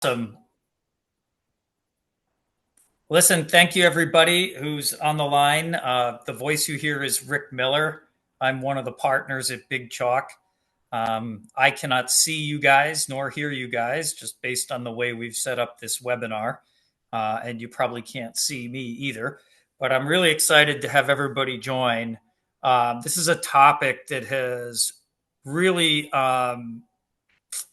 Awesome. Listen, thank you everybody who's on the line. The voice you hear is Rick Miller. I'm one of the partners at Big Chalk. I cannot see you guys nor hear you guys just based on the way we've set up this webinar. And you probably can't see me either. But I'm really excited to have everybody join. This is a topic that has really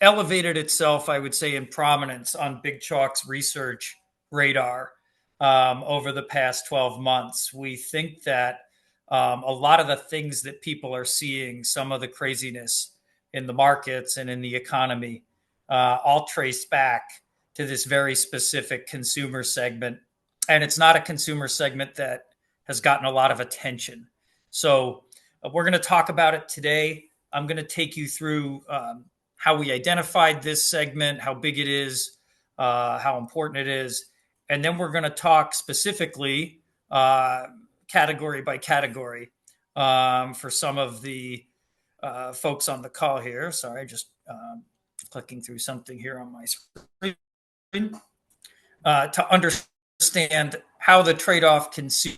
elevated itself, I would say, in prominence on Big Chalk's research radar over the past 12 months. We think that a lot of the things that people are seeing, some of the craziness in the markets and in the economy, all trace back to this very specific consumer segment. And it's not a consumer segment that has gotten a lot of attention. So we're going to talk about it today. I'm going to take you through how we identified this segment, how big it is, how important it is. And then we're going to talk specifically category by category for some of the folks on the call here. Sorry, just clicking through something here on my screen to understand how the trade-off consumer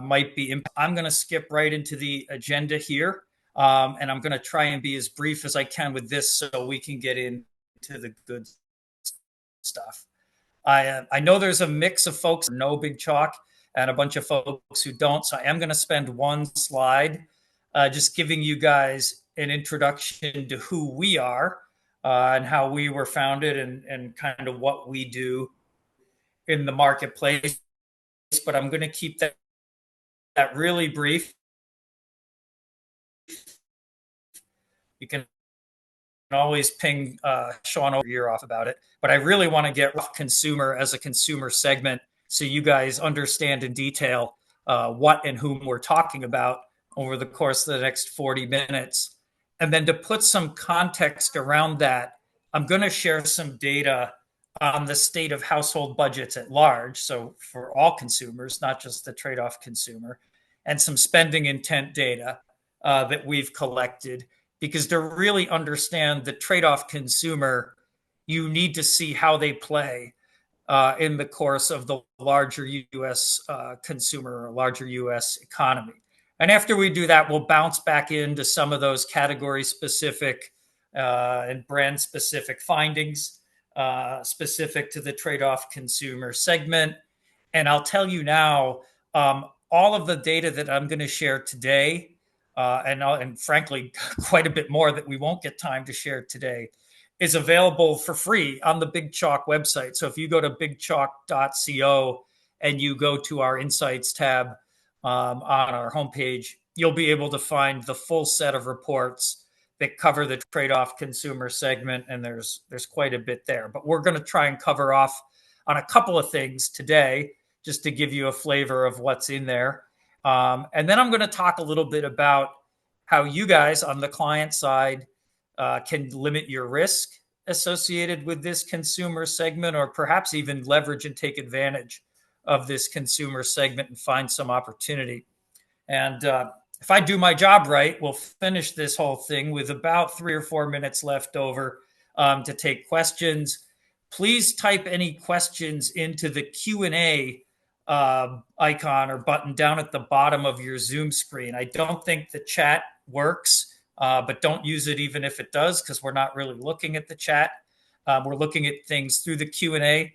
might be. I'm going to skip right into the agenda here, and I'm going to try and be as brief as I can with this so we can get into the good stuff. I know there's a mix of folks who know Big Chalk and a bunch of folks who don't, so I am going to spend one slide just giving you guys an introduction to who we are and how we were founded and kind of what we do in the marketplace. But I'm going to keep that really brief. You can always ping Sean over here off about it, but I really want to get consumer as a consumer segment so you guys understand in detail what and whom we're talking about over the course of the next 40 minutes. And then to put some context around that, I'm going to share some data on the state of household budgets at large, so for all consumers, not just the trade-off consumer, and some spending intent data that we've collected. Because to really understand the trade-off consumer, you need to see how they play in the course of the larger U.S. Consumer or larger U.S. economy. And after we do that, we'll bounce back into some of those category-specific and brand-specific findings specific to the trade-off consumer segment. And I'll tell you now, all of the data that I'm going to share today, and frankly, quite a bit more that we won't get time to share today, is available for free on the Big Chalk website. So if you go to bigchalk.co and you go to our Insights tab on our homepage, you'll be able to find the full set of reports that cover the trade-off consumer segment, and there's quite a bit there. But we're going to try and cover off on a couple of things today, just to give you a flavor of what's in there. And then I'm going to talk a little bit about how you guys on the client side can limit your risk associated with this consumer segment, or perhaps even leverage and take advantage of this consumer segment and find some opportunity. And if I do my job right, we'll finish this whole thing with about 3 or 4 minutes left over to take questions. Please type any questions into the Q&A icon or button down at the bottom of your Zoom screen. I don't think the chat works, but don't use it even if it does, because we're not really looking at the chat. We're looking at things through the Q&A.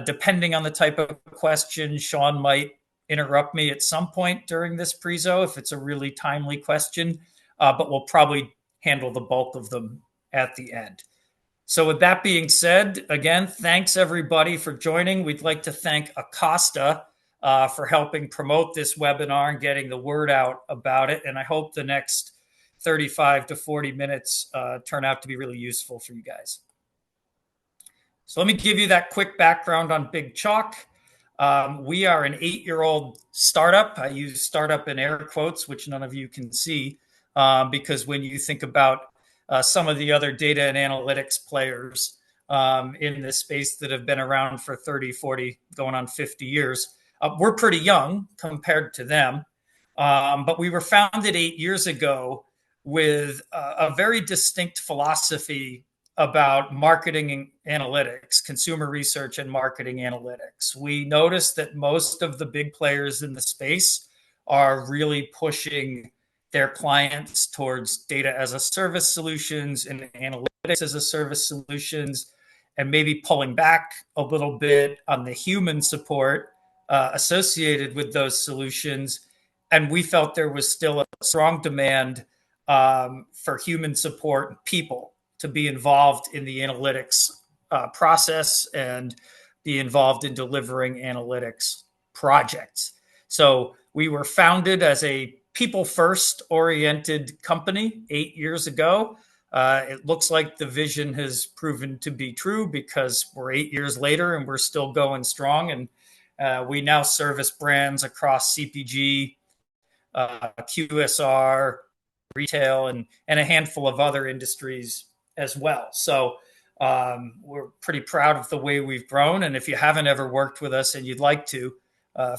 Depending on the type of question, Sean might interrupt me at some point during this prezo if it's a really timely question, but we'll probably handle the bulk of them at the end. So with that being said, again, thanks everybody for joining. We'd like to thank Acosta for helping promote this webinar and getting the word out about it. And I hope the next 35 to 40 minutes turn out to be really useful for you guys. So let me give you that quick background on Big Chalk. We are an 8-year-old startup. I use startup in air quotes, which none of you can see, because when you think about some of the other data and analytics players in this space that have been around for 30, 40, going on 50 years, we're pretty young compared to them. But we were founded 8 years ago with a very distinct philosophy about marketing analytics, consumer research and marketing analytics. We noticed that most of the big players in the space are really pushing their clients towards data as a service solutions and analytics as a service solutions, and maybe pulling back a little bit on the human support associated with those solutions. And we felt there was still a strong demand for human support and people to be involved in the analytics process and be involved in delivering analytics projects. So we were founded as a people first oriented company 8 years ago. It looks like the vision has proven to be true because we're 8 years later and we're still going strong. And we now service brands across CPG, QSR, retail, and a handful of other industries as well. So we're pretty proud of the way we've grown. And if you haven't ever worked with us and you'd like to,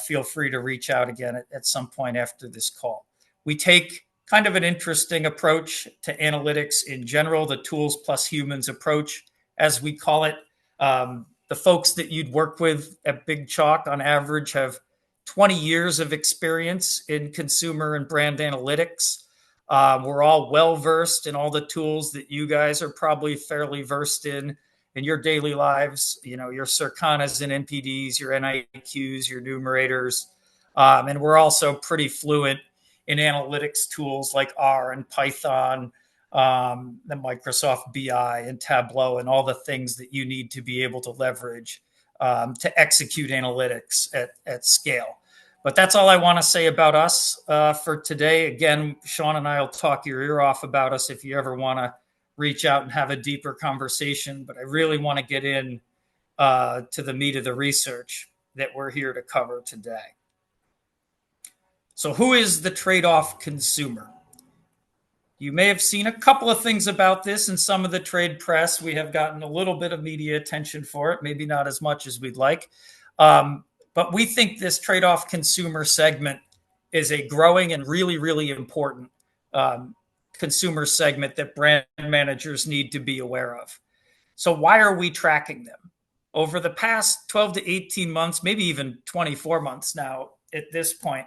feel free to reach out again at some point after this call. We take kind of an interesting approach to analytics in general, the tools plus humans approach, as we call it. The folks that you'd work with at Big Chalk on average have 20 years of experience in consumer and brand analytics. We're all well versed in all the tools that you guys are probably fairly versed in your daily lives. You know, your Circanas and NPDs, your NIQs, your numerators. And we're also pretty fluent in analytics tools like R and Python, the Microsoft BI and Tableau, and all the things that you need to be able to leverage to execute analytics at scale. But that's all I want to say about us for today. Again, Sean and I will talk your ear off about us if you ever want to reach out and have a deeper conversation. But I really want to get in to the meat of the research that we're here to cover today. So who is the trade-off consumer? You may have seen a couple of things about this in some of the trade press. We have gotten a little bit of media attention for it, maybe not as much as we'd like. But we think this trade-off consumer segment is a growing and really, really important consumer segment that brand managers need to be aware of. So why are we tracking them? Over the past 12 to 18 months, maybe even 24 months now at this point,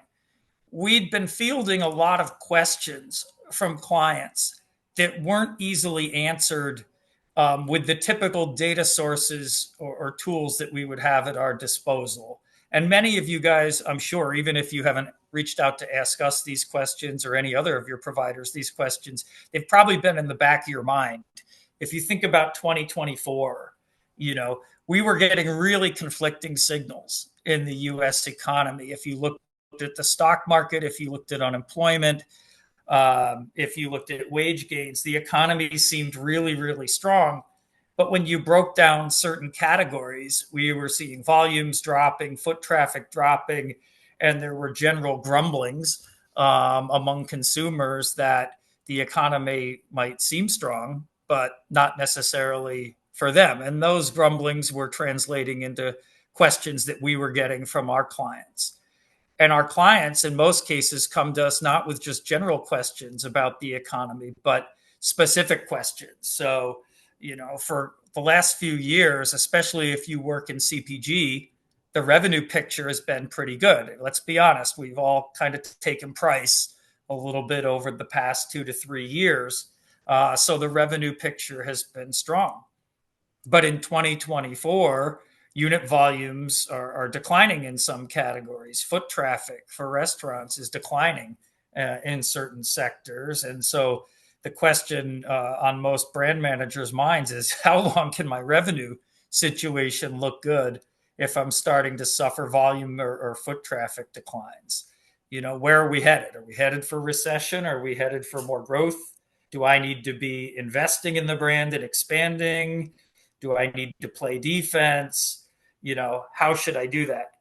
we'd been fielding a lot of questions from clients that weren't easily answered with the typical data sources or tools that we would have at our disposal. And many of you guys, I'm sure, even if you haven't reached out to ask us these questions or any other of your providers these questions, they've probably been in the back of your mind. If you think about 2024, you know, we were getting really conflicting signals in the US economy. If you looked at the stock market, if you looked at unemployment, if you looked at wage gains, the economy seemed really, really strong. But when you broke down certain categories, we were seeing volumes dropping, foot traffic dropping, and there were general grumblings among consumers that the economy might seem strong, but not necessarily for them. And those grumblings were translating into questions that we were getting from our clients. And our clients, in most cases, come to us not with just general questions about the economy, but specific questions. So, you know, for the last few years, especially if you work in CPG, the revenue picture has been pretty good. Let's be honest, we've all kind of taken price a little bit over the past 2 to 3 years. So the revenue picture has been strong. But in 2024, unit volumes are declining in some categories. Foot traffic for restaurants is declining in certain sectors. And so the question on most brand managers' minds is, how long can my revenue situation look good if I'm starting to suffer volume or foot traffic declines? You know, where are we headed? Are we headed for recession? Are we headed for more growth? Do I need to be investing in the brand and expanding? Do I need to play defense? You know, how should I do that?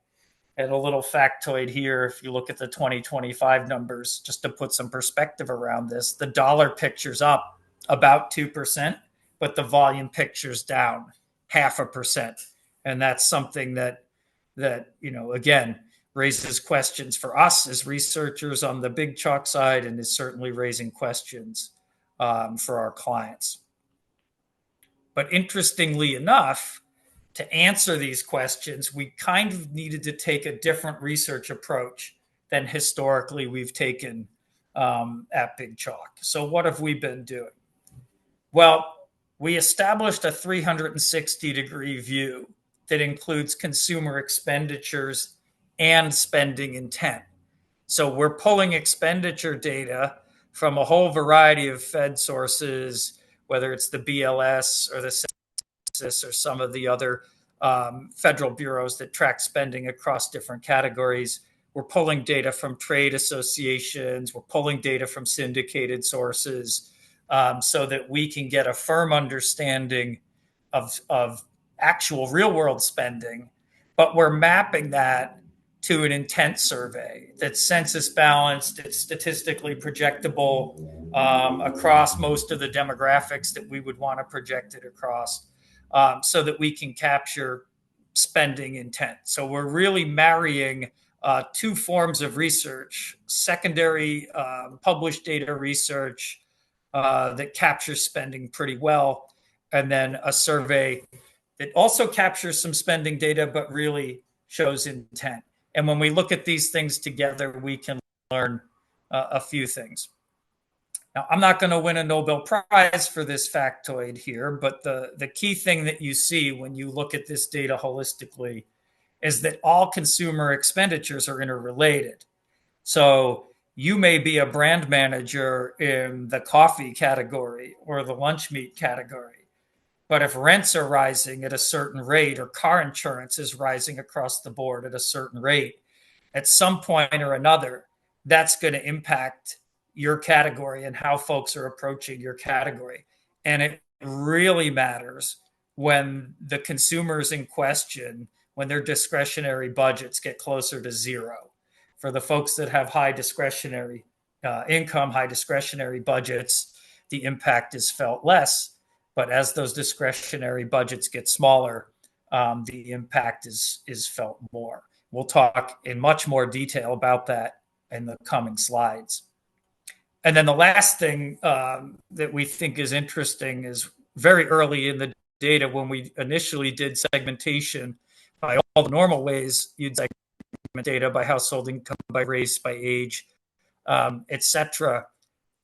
And a little factoid here, if you look at the 2025 numbers, just to put some perspective around this, the dollar picture's up about 2%, but the volume picture's down 0.5%. And that's something that, you know, again, raises questions for us as researchers on the big chalk side, and is certainly raising questions for our clients. But interestingly enough, to answer these questions, we kind of needed to take a different research approach than historically we've taken at Big Chalk. So, what have we been doing? Well, we established a 360-degree view that includes consumer expenditures and spending intent. So, we're pulling expenditure data from a whole variety of Fed sources, whether it's the BLS or the Census or some of the other federal bureaus that track spending across different categories. We're pulling data from trade associations. We're pulling data from syndicated sources so that we can get a firm understanding of actual real world spending. But we're mapping that to an intent survey that's census balanced, it's statistically projectable across most of the demographics that we would want to project it across, so that we can capture spending intent. So we're really marrying two forms of research: secondary published data research that captures spending pretty well, and then a survey that also captures some spending data but really shows intent. And when we look at these things together, we can learn a few things. Now, I'm not going to win a Nobel Prize for this factoid here, but the key thing that you see when you look at this data holistically is that all consumer expenditures are interrelated. So you may be a brand manager in the coffee category or the lunch meat category, but if rents are rising at a certain rate or car insurance is rising across the board at a certain rate, at some point or another, that's going to impact your category and how folks are approaching your category. And it really matters when the consumers in question, when their discretionary budgets get closer to zero. For the folks that have high discretionary income, high discretionary budgets, the impact is felt less. But as those discretionary budgets get smaller, the impact is felt more. We'll talk in much more detail about that in the coming slides. And then the last thing that we think is interesting is very early in the data, when we initially did segmentation by all the normal ways you'd segment data, by household income, by race, by age, etc.,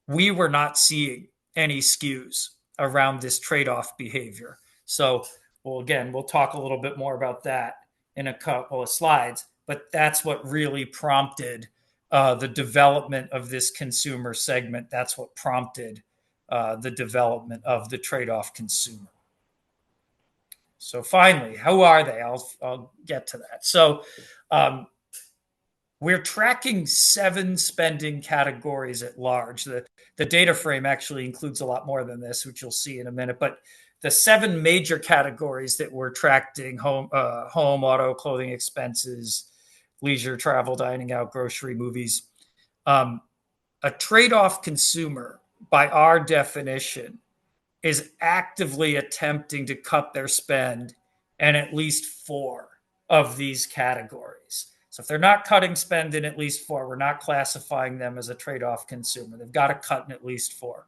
we were not seeing any skews around this trade-off behavior. So, we'll talk a little bit more about that in a couple of slides, but that's what really prompted the development of this consumer segment. That's what prompted the development of the trade-off consumer. So finally, how are they? I'll get to that. So we're tracking 7 spending categories at large. The data frame actually includes a lot more than this, which you'll see in a minute. But the 7 major categories that we're tracking: home, auto, clothing expenses, leisure, travel, dining out, grocery, movies. A trade-off consumer, by our definition, is actively attempting to cut their spend in at least 4 of these categories. So if they're not cutting spend in at least 4, we're not classifying them as a trade-off consumer. They've got to cut in at least 4.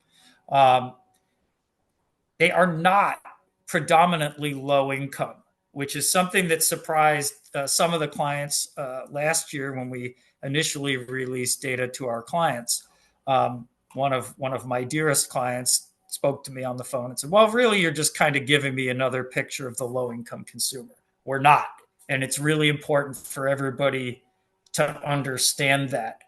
They are not predominantly low income, which is something that surprised some of the clients last year when we initially released data to our clients. One of my dearest clients spoke to me on the phone and said, "Well, really, you're just kind of giving me another picture of the low income consumer." We're not. And it's really important for everybody to understand that.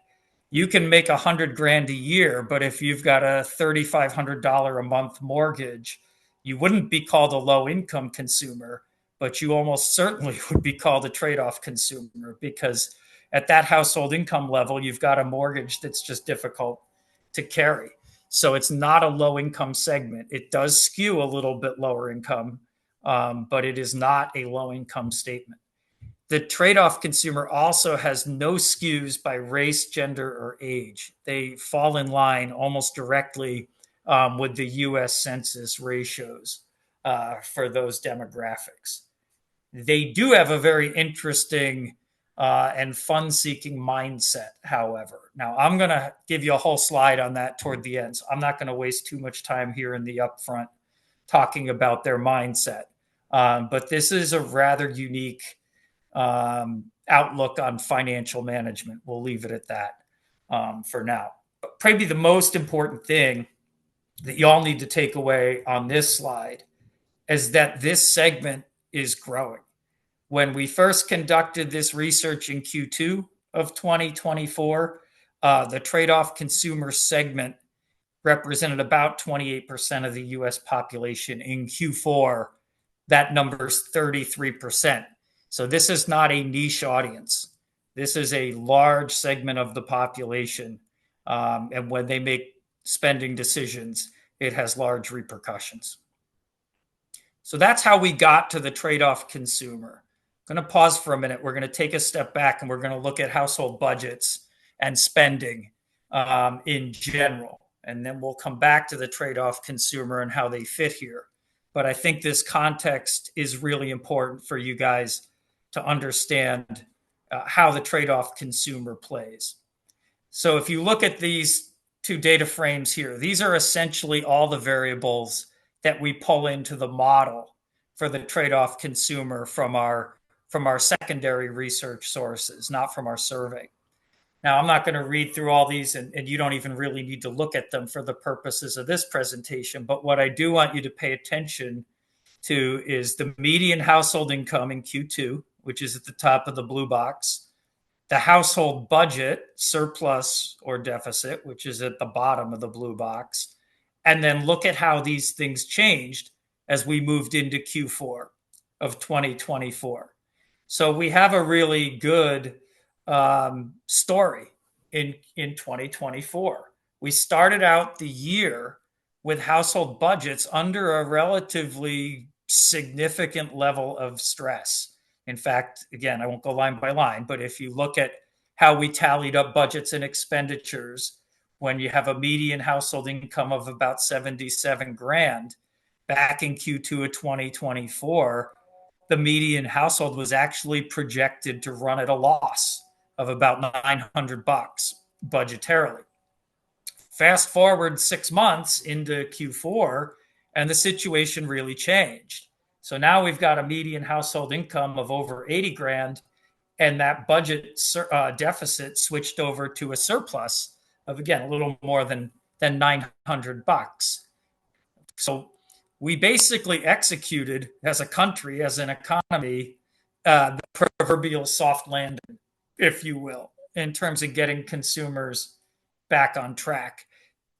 You can make $100,000 a year, but if you've got a $3,500 a month mortgage, you wouldn't be called a low income consumer, but you almost certainly would be called a trade-off consumer, because at that household income level, you've got a mortgage that's just difficult to carry. So it's not a low income segment. It does skew a little bit lower income, but it is not a low income statement. The trade-off consumer also has no skews by race, gender, or age. They fall in line almost directly with the U.S. Census ratios for those demographics. They do have a very interesting and fun-seeking mindset, however. Now, I'm going to give you a whole slide on that toward the end, so I'm not going to waste too much time here in the upfront talking about their mindset. But this is a rather unique outlook on financial management. We'll leave it at that for now. But probably the most important thing that you all need to take away on this slide is that this segment is growing. When we first conducted this research in Q2 of 2024, the trade-off consumer segment represented about 28% of the US population. In Q4, that number is 33%. So this is not a niche audience. This is a large segment of the population. And when they make spending decisions, it has large repercussions. So that's how we got to the trade-off consumer. I'm going to pause for a minute. We're going to take a step back and we're going to look at household budgets and spending in general. And then we'll come back to the trade-off consumer and how they fit here. But I think this context is really important for you guys to understand how the trade-off consumer plays. So if you look at these two data frames here, these are essentially all the variables that we pull into the model for the trade-off consumer from our secondary research sources, not from our survey. Now, I'm not going to read through all these, and you don't even really need to look at them for the purposes of this presentation. But what I do want you to pay attention to is the median household income in Q2, which is at the top of the blue box, the household budget, surplus or deficit, which is at the bottom of the blue box, and then look at how these things changed as we moved into Q4 of 2024. So we have a really good story in 2024. We started out the year with household budgets under a relatively significant level of stress. In fact, again, I won't go line by line, but if you look at how we tallied up budgets and expenditures, when you have a median household income of about 77 grand back in Q2 of 2024, the median household was actually projected to run at a loss of about $900 budgetarily. Fast forward 6 months into Q4, and the situation really changed. So now we've got a median household income of over 80 grand, and that budget deficit switched over to a surplus of, again, a little more than $900. So we basically executed as a country, as an economy, the proverbial soft landing, if you will, in terms of getting consumers back on track.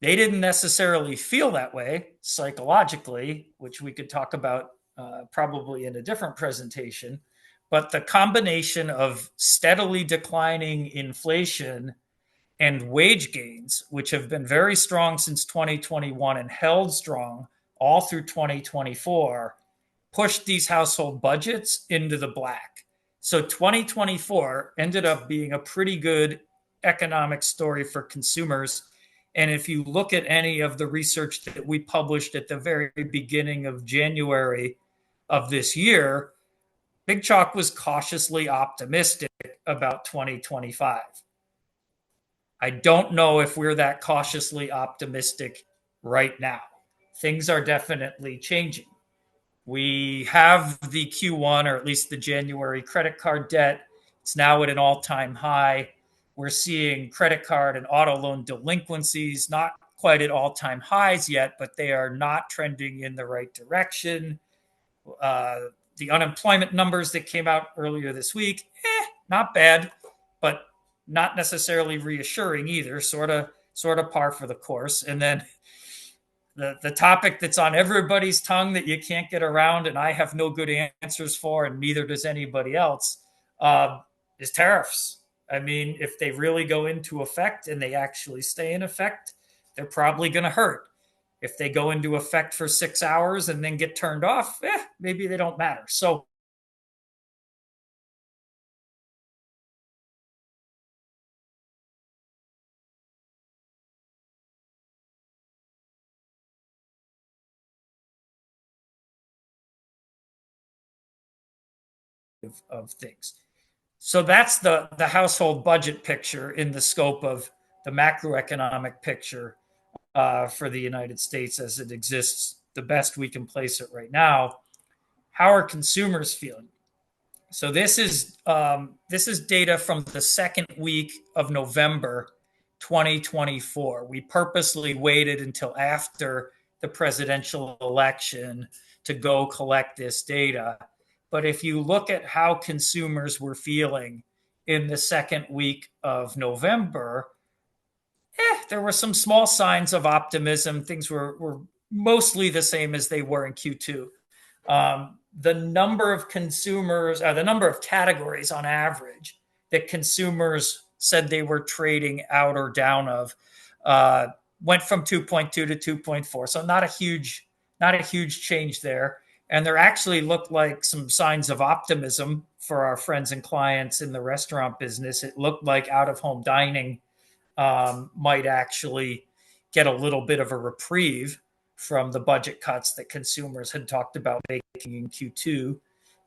They didn't necessarily feel that way psychologically, which we could talk about probably in a different presentation. But the combination of steadily declining inflation and wage gains, which have been very strong since 2021 and held strong all through 2024, pushed these household budgets into the black. So 2024 ended up being a pretty good economic story for consumers. And if you look at any of the research that we published at the very beginning of January of this year, Big Chalk was cautiously optimistic about 2025. I don't know if we're that cautiously optimistic right now. Things are definitely changing. We have the Q1, or at least the January credit card debt. It's now at an all-time high. We're seeing credit card and auto loan delinquencies not quite at all-time highs yet, but they are not trending in the right direction. The unemployment numbers that came out earlier this week, not bad, but not necessarily reassuring either. Sort of par for the course. And then the topic that's on everybody's tongue that you can't get around, and I have no good answers for, and neither does anybody else, is tariffs. I mean, if they really go into effect and they actually stay in effect, they're probably going to hurt. If they go into effect for 6 hours and then get turned off, maybe they don't matter. So of things. So that's the household budget picture in the scope of the macroeconomic picture for the United States as it exists, the best we can place it right now. How are consumers feeling? So this is data from the second week of November 2024. We purposely waited until after the presidential election to go collect this data. But if you look at how consumers were feeling in the second week of November, there were some small signs of optimism. Things were mostly the same as they were in Q2. The number of consumers, the number of categories on average that consumers said they were trading out or down of, uh, went from 2.2 to 2.4. So not a huge change there. And there actually looked like some signs of optimism for our friends and clients in the restaurant business. It looked like out of home dining might actually get a little bit of a reprieve from the budget cuts that consumers had talked about making in Q2.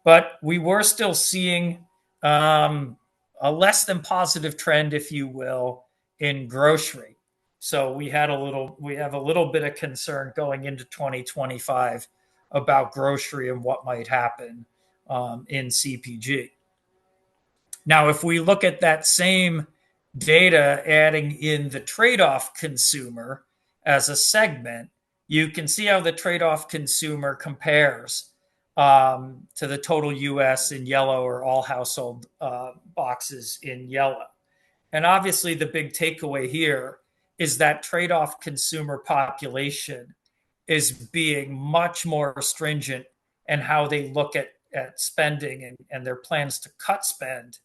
But we were still seeing a less than positive trend, if you will, in grocery. So we have a little bit of concern going into 2025 about grocery and what might happen in CPG. Now, if we look at that same data, adding in the trade-off consumer as a segment, you can see how the trade-off consumer compares to the total US in yellow, or all household boxes in yellow. And obviously, the big takeaway here is that trade-off consumer population is being much more stringent in how they look at spending and their plans to cut spend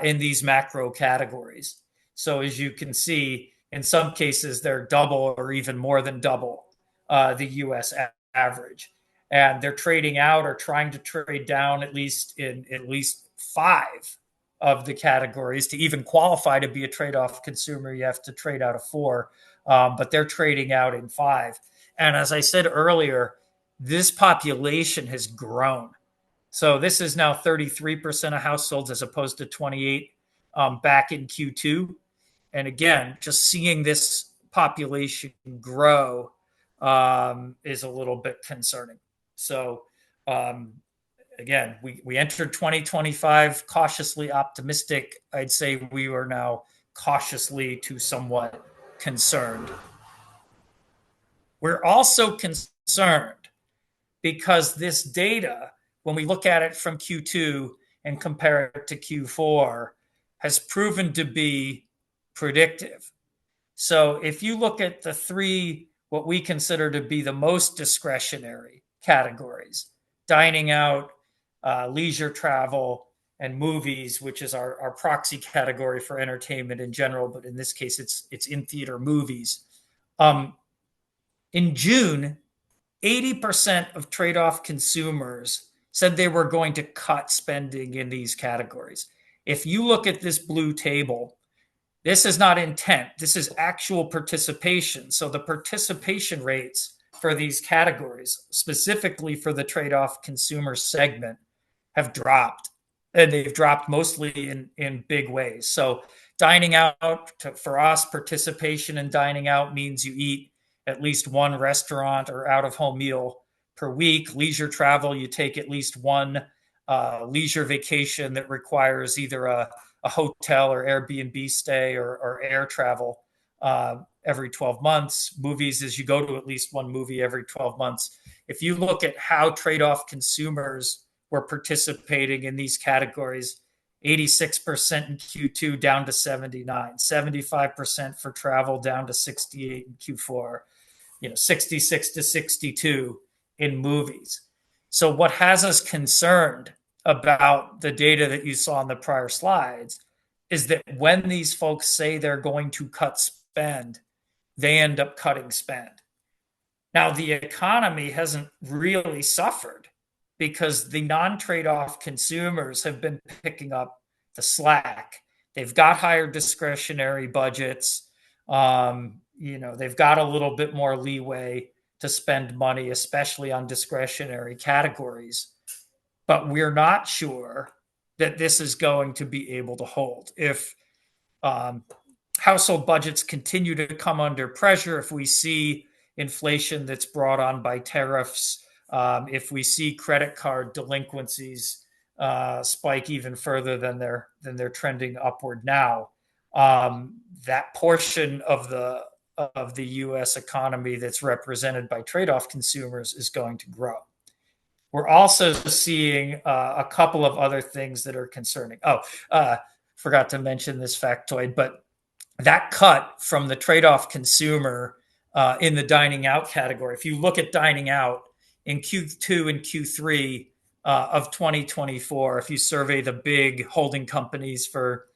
in these macro categories. So as you can see, in some cases, they're double or even more than double the US average. And they're trading out or trying to trade down at least in at least five of the categories. To even qualify to be a trade-off consumer, you have to trade out of four, but they're trading out in five. And as I said earlier, this population has grown. So this is now 33% of households as opposed to 28 back in Q2. And again, just seeing this population grow is a little bit concerning. So again, we entered 2025 cautiously optimistic. I'd say we are now cautiously to somewhat concerned. We're also concerned because this data, when we look at it from Q2 and compare it to Q4, has proven to be predictive. So if you look at the three, what we consider to be the most discretionary categories, dining out, leisure travel, and movies, which is our proxy category for entertainment in general, but in this case, it's in theater movies. In June, 80% of trade-off consumers said they were going to cut spending in these categories. If you look at this blue table, this is not intent. This is actual participation. So the participation rates for these categories, specifically for the trade-off consumer segment, have dropped. And they've dropped mostly in big ways. So dining out, for us, participation in dining out means you eat at least one restaurant or out of home meal per week. Leisure travel, you take at least one leisure vacation that requires either a hotel or Airbnb stay or air travel every 12 months. Movies is you go to at least one movie every 12 months. If you look at how trade-off consumers were participating in these categories, 86% in Q2 down to 79, 75% for travel down to 68 in Q4, 66 to 62 in movies. So what has us concerned about the data that you saw in the prior slides is that when these folks say they're going to cut spend, they end up cutting spend. Now, the economy hasn't really suffered because the non-trade-off consumers have been picking up the slack. They've got higher discretionary budgets. They've got a little bit more leeway to spend money, especially on discretionary categories. But we're not sure that this is going to be able to hold. If um, household budgets continue to come under pressure, if we see inflation that's brought on by tariffs, if we see credit card delinquencies spike even further than they're trending upward now, that portion of the U.S. economy that's represented by trade-off consumers is going to grow. We're also seeing a couple of other things that are concerning. Forgot to mention this factoid, but that cut from the trade-off consumer in the dining out category, if you look at dining out in Q2 and Q3 of 2024, if you survey the big holding companies for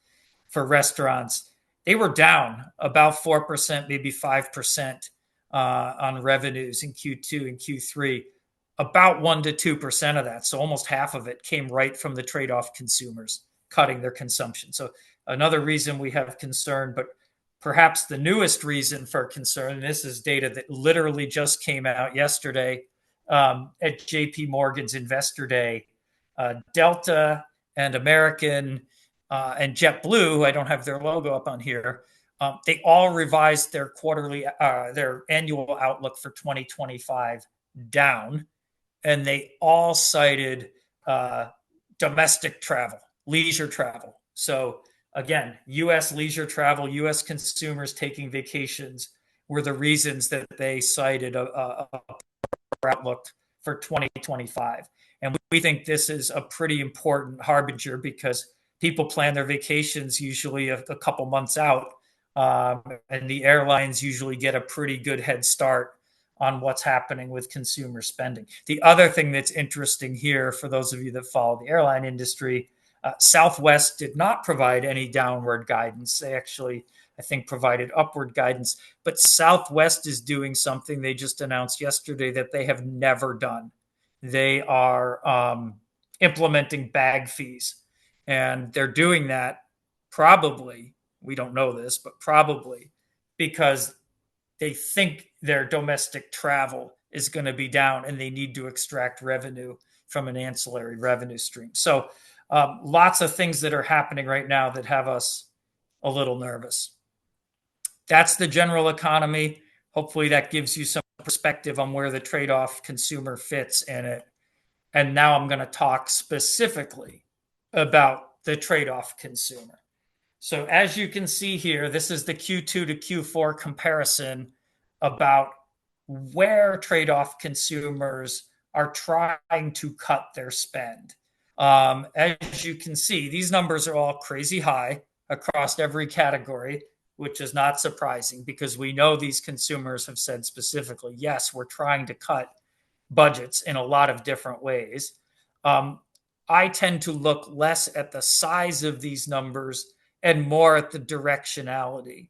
restaurants, they were down about 4%, maybe 5% on revenues in Q2 and Q3. About 1 to 2% of that, so almost half of it, came right from the trade-off consumers cutting their consumption. So another reason we have concern, but perhaps the newest reason for concern, and this is data that literally just came out yesterday at JP Morgan's Investor Day. Delta and American and JetBlue, who I don't have their logo up on here, they all revised their their annual outlook for 2025 down, and they all cited domestic travel, leisure travel. So again, U.S. leisure travel, U.S. consumers taking vacations were the reasons that they cited a outlook for 2025. And we think this is a pretty important harbinger because people plan their vacations usually a couple months out, and the airlines usually get a pretty good head start on what's happening with consumer spending. The other thing that's interesting here, for those of you that follow the airline industry, Southwest did not provide any downward guidance. They actually, I think, provided upward guidance. But Southwest is doing something they just announced yesterday that they have never done. They are implementing bag fees. And they're doing that probably, we don't know this, but probably because they think their domestic travel is going to be down and they need to extract revenue from an ancillary revenue stream. So lots of things that are happening right now that have us a little nervous. That's the general economy. Hopefully that gives you some perspective on where the trade-off consumer fits in it. And now I'm going to talk specifically about the trade-off consumer. So as you can see here, this is the Q2 to Q4 comparison about where trade-off consumers are trying to cut their spend. As you can see, these numbers are all crazy high across every category, which is not surprising because we know these consumers have said specifically, yes, we're trying to cut budgets in a lot of different ways. I tend to look less at the size of these numbers and more at the directionality.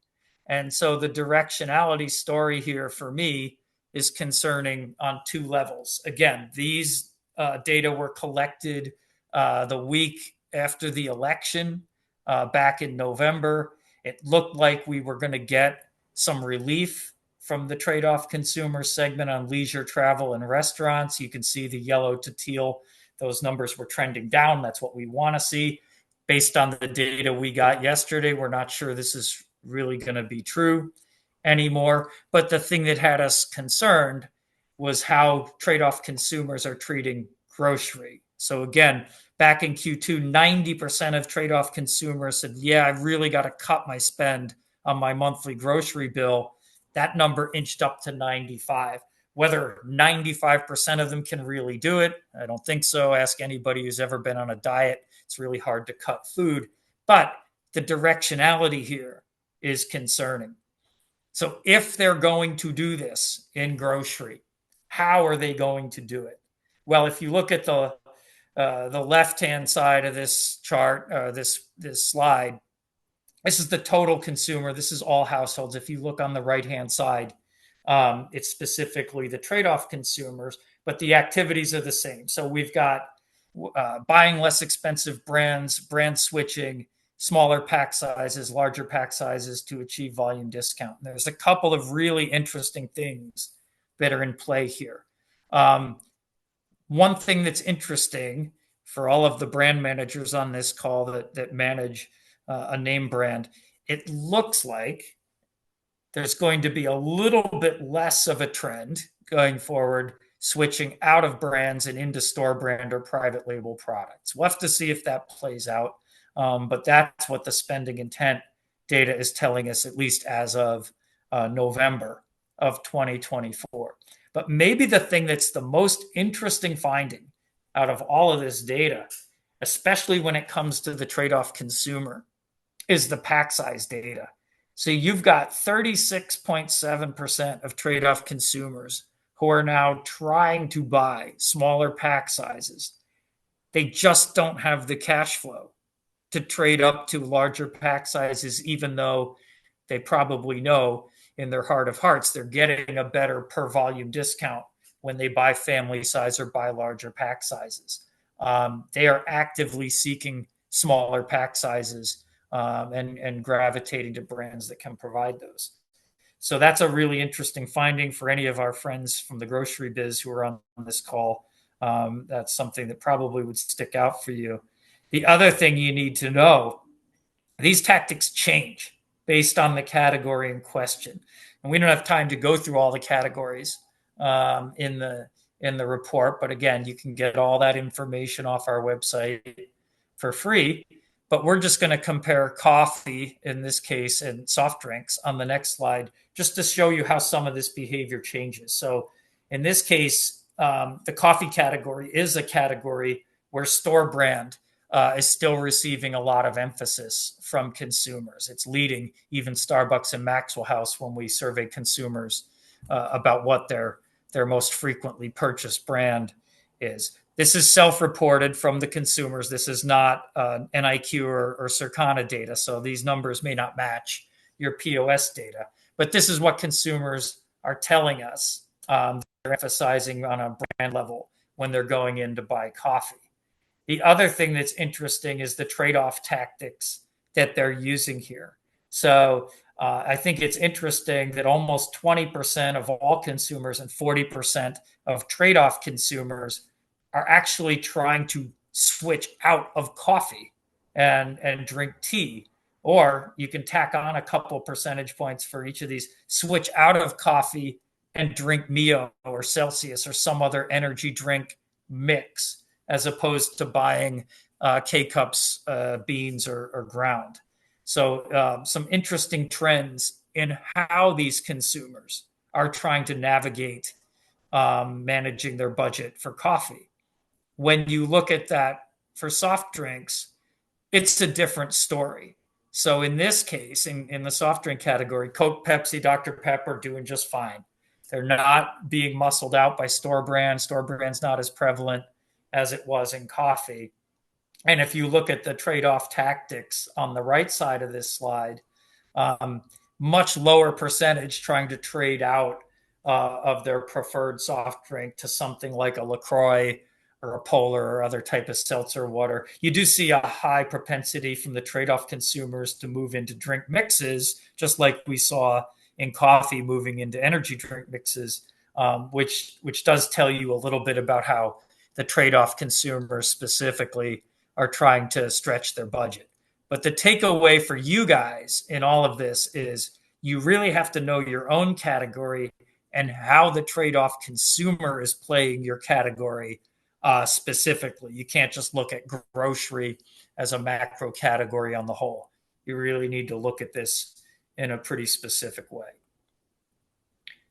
And so the directionality story here for me is concerning on two levels. Again, these data were collected the week after the election back in November. It looked like we were going to get some relief from the trade-off consumer segment on leisure travel and restaurants. You can see the yellow to teal. Those numbers were trending down. That's what we want to see. Based on the data we got yesterday, we're not sure this is really going to be true anymore. But the thing that had us concerned was how trade-off consumers are treating grocery. So again, back in Q2, 90% of trade-off consumers said, yeah, I really got to cut my spend on my monthly grocery bill. That number inched up to 95. Whether 95% of them can really do it, I don't think so. Ask anybody who's ever been on a diet. It's really hard to cut food. But the directionality here is concerning. So if they're going to do this in grocery, how are they going to do it? Well, if you look at the left-hand side of this chart, this slide, this is the total consumer. This is all households. If you look on the right-hand side, it's specifically the trade-off consumers, but the activities are the same. So we've got buying less expensive brands, brand switching, smaller pack sizes, larger pack sizes to achieve volume discount. And there's a couple of really interesting things that are in play here. One thing that's interesting for all of the brand managers on this call that manage a name brand, it looks like there's going to be a little bit less of a trend going forward, switching out of brands and into store brand or private label products. We'll have to see if that plays out. But that's what the spending intent data is telling us, at least as of November of 2024. But maybe the thing that's the most interesting finding out of all of this data, especially when it comes to the trade-off consumer, is the pack size data. So you've got 36.7% of trade-off consumers who are now trying to buy smaller pack sizes. They just don't have the cash flow to trade up to larger pack sizes, even though they probably know in their heart of hearts they're getting a better per volume discount when they buy family size or buy larger pack sizes. They are actively seeking smaller pack sizes and gravitating to brands that can provide those. So that's a really interesting finding for any of our friends from the grocery biz who are on this call. That's something that probably would stick out for you. The other thing you need to know, these tactics change based on the category in question. And we don't have time to go through all the categories in the report. But again, you can get all that information off our website for free. But we're just going to compare coffee in this case and soft drinks on the next slide, just to show you how some of this behavior changes. So in this case, the coffee category is a category where store brand is still receiving a lot of emphasis from consumers. It's leading even Starbucks and Maxwell House when we survey consumers about what their most frequently purchased brand is. This is self-reported from the consumers. This is not NIQ or Circana data, so these numbers may not match your POS data. But this is what consumers are telling us they're emphasizing on a brand level when they're going in to buy coffee. The other thing that's interesting is the trade-off tactics that they're using here. So I think it's interesting that almost 20% of all consumers and 40% of trade-off consumers are actually trying to switch out of coffee and drink tea. Or you can tack on a couple percentage points for each of these, switch out of coffee and drink Mio or Celsius or some other energy drink mix, as opposed to buying K-Cups, beans, or ground. So some interesting trends in how these consumers are trying to navigate managing their budget for coffee. When you look at that for soft drinks, it's a different story. So in this case, in the soft drink category, Coke, Pepsi, Dr. Pepper doing just fine. They're not being muscled out by store brand. Store brand's not as prevalent as it was in coffee. And if you look at the trade-off tactics on the right side of this slide, much lower percentage trying to trade out of their preferred soft drink to something like a LaCroix or a Polar or other type of seltzer water. You do see a high propensity from the trade-off consumers to move into drink mixes, just like we saw in coffee moving into energy drink mixes, which does tell you a little bit about how the trade-off consumers specifically are trying to stretch their budget. But the takeaway for you guys in all of this is you really have to know your own category and how the trade-off consumer is playing your category specifically. You can't just look at grocery as a macro category on the whole. You really need to look at this in a pretty specific way.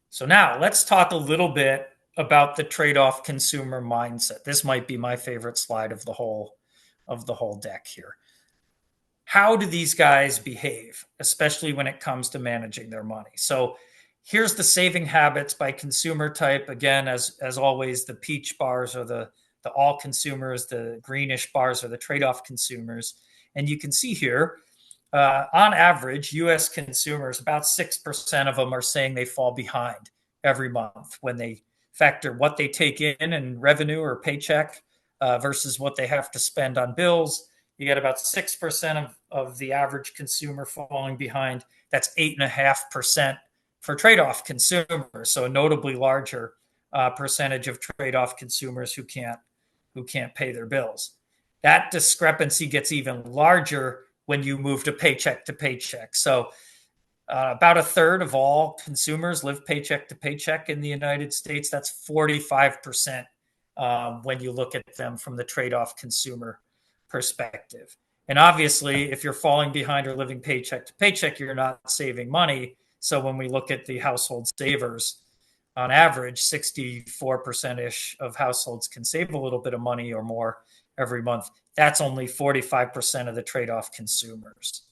So now let's talk a little bit about the trade-off consumer mindset. This might be my favorite slide of the whole deck here. How do these guys behave, especially when it comes to managing their money? So here's the saving habits by consumer type. Again, as always, the peach bars are the all consumers, the greenish bars are the trade-off consumers. And you can see here, on average, U.S. consumers, about 6% of them are saying they fall behind every month when they factor what they take in revenue or paycheck versus what they have to spend on bills. You get about 6% of the average consumer falling behind. That's 8.5% for trade-off consumers. So a notably larger percentage of trade-off consumers who can't pay their bills. That discrepancy gets even larger when you move to paycheck. So about a third of all consumers live paycheck to paycheck in the United States. That's 45% when you look at them from the trade-off consumer perspective. And obviously, if you're falling behind or living paycheck to paycheck, you're not saving money. So when we look at the household savers, on average, 64% ish of households can save a little bit of money or more every month. That's only 45% of the trade off consumers.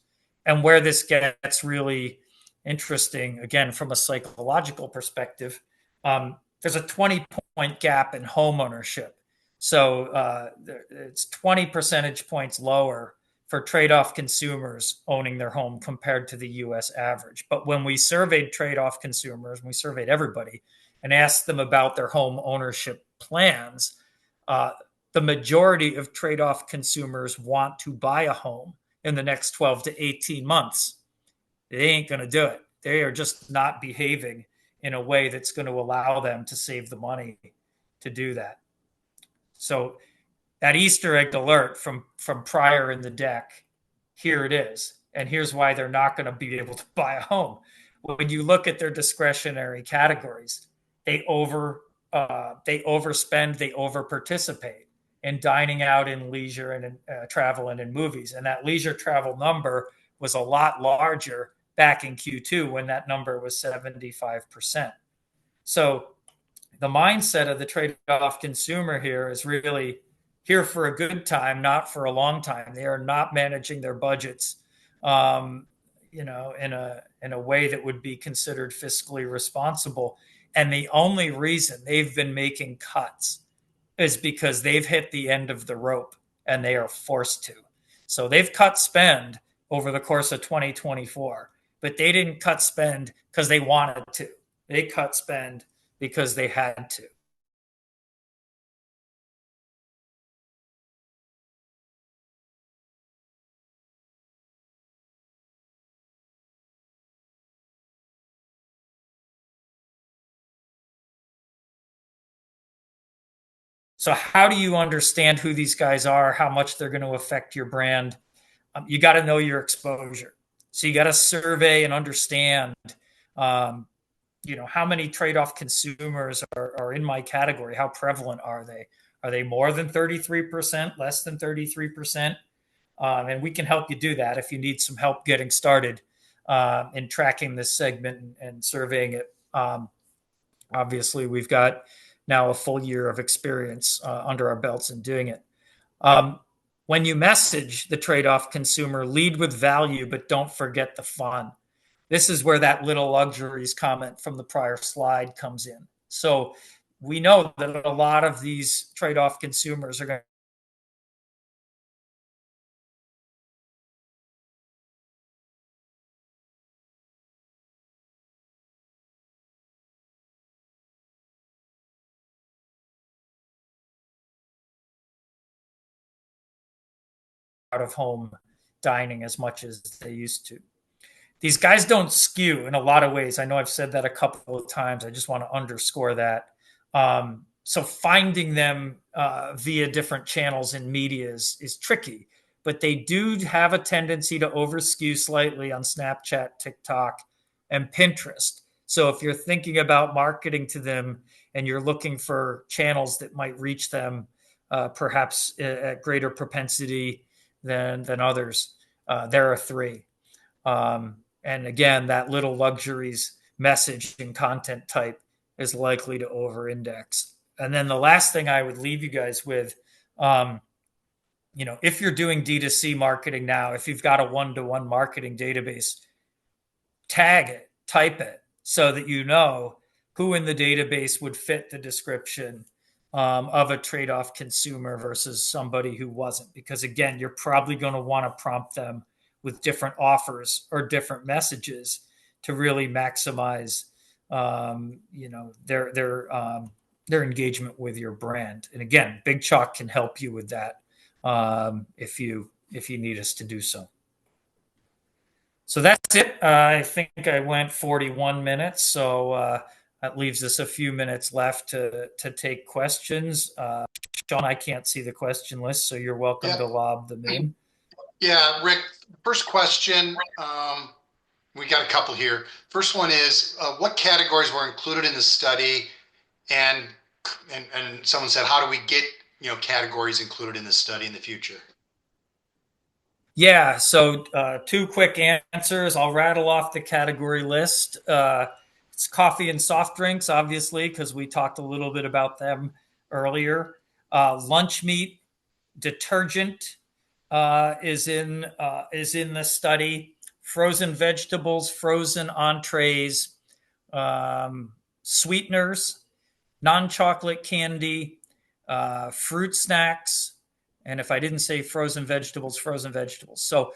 And where this gets really interesting, again, from a psychological perspective, there's a 20-point gap in home ownership. So it's 20 percentage points lower for trade off consumers owning their home compared to the US average. But when we surveyed trade off consumers, we surveyed everybody and asked them about their home ownership plans, the majority of trade off consumers want to buy a home in the next 12 to 18 months. They ain't going to do it. They are just not behaving in a way that's going to allow them to save the money to do that. So that Easter egg alert from prior in the deck, here it is. And here's why they're not going to be able to buy a home. When you look at their discretionary categories, they overspend, they over participate in dining out, in leisure, and in travel, and in movies. And that leisure travel number was a lot larger back in Q2 when that number was 75%. So the mindset of the trade-off consumer here is really here for a good time, not for a long time. They are not managing their budgets, in a way that would be considered fiscally responsible. And the only reason they've been making cuts is because they've hit the end of the rope and they are forced to. So they've cut spend over the course of 2024, but they didn't cut spend because they wanted to. They cut spend because they had to. So how do you understand who these guys are, how much they're going to affect your brand? You got to know your exposure. So you got to survey and understand, how many trade-off consumers are in my category? How prevalent are they? Are they more than 33%, less than 33%? And we can help you do that if you need some help getting started in tracking this segment and surveying it. Obviously, we've got now a full year of experience under our belts in doing it. When you message the trade-off consumer, lead with value, but don't forget the fun. This is where that little luxuries comment from the prior slide comes in. So we know that a lot of these trade-off consumers are going out of home dining as much as they used to. These guys don't skew in a lot of ways. I know I've said that a couple of times. I just want to underscore that. So finding them via different channels in media is tricky, but they do have a tendency to overskew slightly on Snapchat, TikTok, and Pinterest. So if you're thinking about marketing to them and you're looking for channels that might reach them perhaps at greater propensity than others, there are three. And again, that little luxuries message and content type is likely to over index. And then the last thing I would leave you guys with, if you're doing D2C marketing now, if you've got a one-to-one marketing database, tag it, type it so that you know who in the database would fit the description of a trade-off consumer versus somebody who wasn't. Because again, you're probably going to want to prompt them with different offers or different messages to really maximize, their engagement with your brand. And again, Big Chalk can help you with that if you need us to do so. So that's it. I think I went 41 minutes. So That leaves us a few minutes left to take questions. Sean, I can't see the question list, so you're welcome Yep. to lob them in. Yeah, Rick, first question. We got a couple here. First one is, what categories were included in the study? And, and someone said, how do we get, categories included in the study in the future? Yeah, so two quick answers. I'll rattle off the category list. It's coffee and soft drinks, obviously, because we talked a little bit about them earlier. Lunch meat, detergent is in the study. Frozen vegetables, frozen entrees, sweeteners, non-chocolate candy, fruit snacks, and if I didn't say frozen vegetables, frozen vegetables. So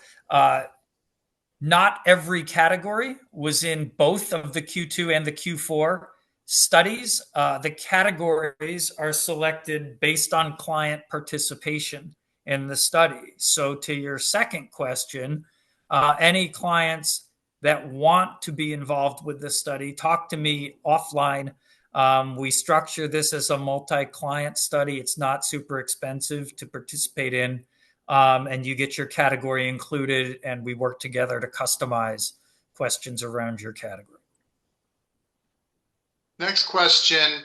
not every category was in both of the Q2 and the Q4 studies. The categories are selected based on client participation in the study. So, to your second question, any clients that want to be involved with the study, talk to me offline. We structure this as a multi client study. It's not super expensive to participate in, and you get your category included, and we work together to customize questions around your category. Next question,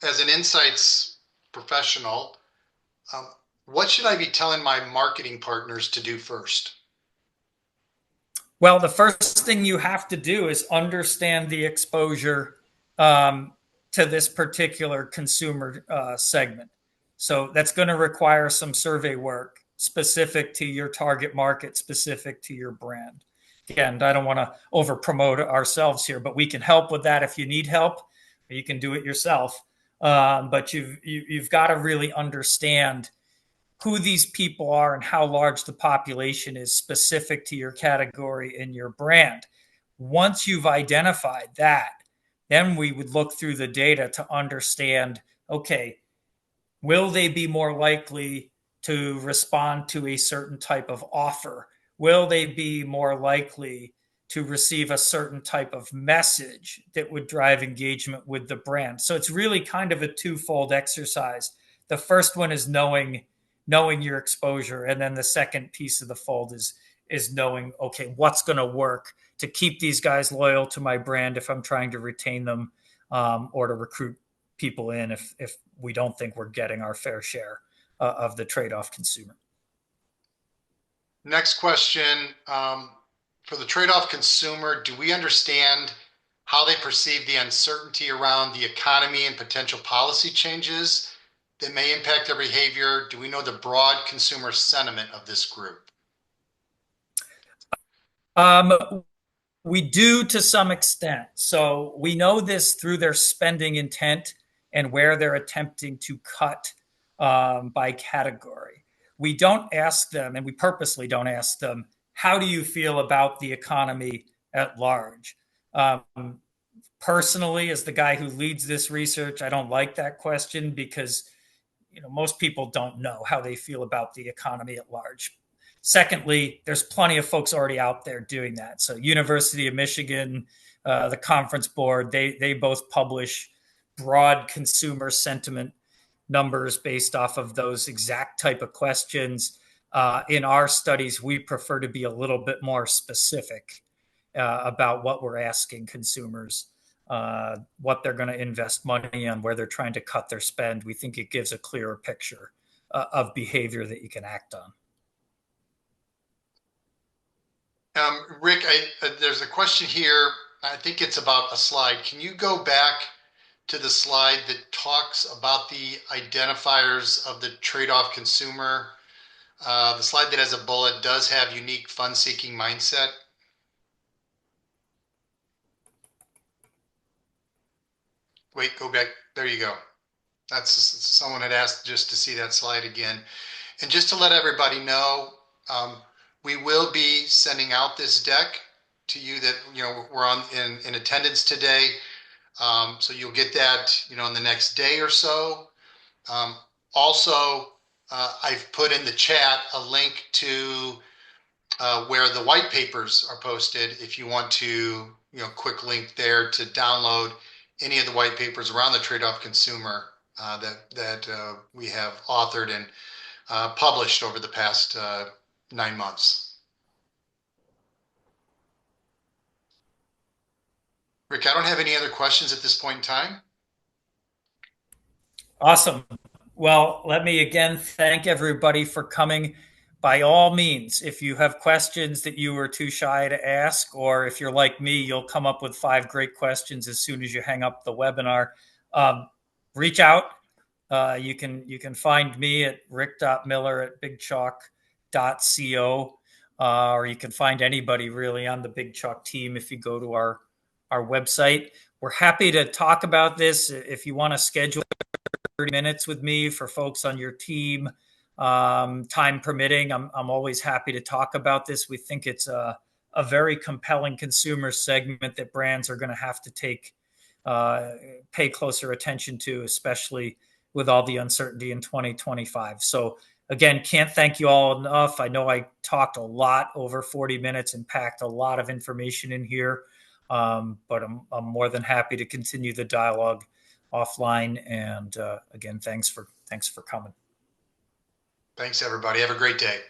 as an insights professional, um, what should I be telling my marketing partners to do first? Well, the first thing you have to do is understand the exposure um, to this particular consumer segment. So that's going to require some survey work specific to your target market, specific to your brand. Again, I don't want to over promote ourselves here, but we can help with that if you need help. You can do it yourself, but you've got to really understand who these people are and how large the population is specific to your category and your brand. Once you've identified that, then we would look through the data to understand, okay, will they be more likely to respond to a certain type of offer? Will they be more likely to receive a certain type of message that would drive engagement with the brand? So it's really kind of a twofold exercise. The first one is knowing your exposure, and then the second piece of the fold is knowing, okay, what's going to work to keep these guys loyal to my brand if I'm trying to retain them, or to recruit people in if we don't think we're getting our fair share of the trade-off consumer. Next question, for the trade-off consumer, do we understand how they perceive the uncertainty around the economy and potential policy changes that may impact their behavior? Do we know the broad consumer sentiment of this group? We do to some extent. So we know this through their spending intent and where they're attempting to cut by category. We don't ask them, and we purposely don't ask them, how do you feel about the economy at large? Personally, as the guy who leads this research, I don't like that question because most people don't know how they feel about the economy at large. Secondly, there's plenty of folks already out there doing that. So University of Michigan, the Conference Board, they both publish broad consumer sentiment numbers based off of those exact type of questions. In our studies, we prefer to be a little bit more specific about what we're asking consumers, what they're going to invest money on, where they're trying to cut their spend. We think it gives a clearer picture of behavior that you can act on. Rick, there's a question here. I think it's about a slide. Can you go back to the slide that talks about the identifiers of the trade-off consumer? The slide that has a bullet does have unique fun-seeking mindset. Wait, go back. There you go. That's someone had asked just to see that slide again. And just to let everybody know, we will be sending out this deck to you that we're in attendance today. So you'll get that in the next day or so. Also, I've put in the chat a link to where the white papers are posted. If you want to, quick link there to download any of the white papers around the trade-off consumer that we have authored and published over the past 9 months. Rick, I don't have any other questions at this point in time. Awesome. Well, let me again thank everybody for coming. By all means, if you have questions that you were too shy to ask, or if you're like me, you'll come up with 5 great questions as soon as you hang up the webinar. Um, Reach out. You can find me at rick.miller@bigchalk.co, or you can find anybody really on the Big Chalk team if you go to our website. We're happy to talk about this. If you want to schedule 30 minutes with me for folks on your team, time permitting, I'm always happy to talk about this. We think it's a very compelling consumer segment that brands are going to have to pay closer attention to, especially with all the uncertainty in 2025. So again, can't thank you all enough. I know I talked a lot over 40 minutes and packed a lot of information in here, but I'm more than happy to continue the dialogue offline. And again, thanks for coming. Thanks, everybody. Have a great day.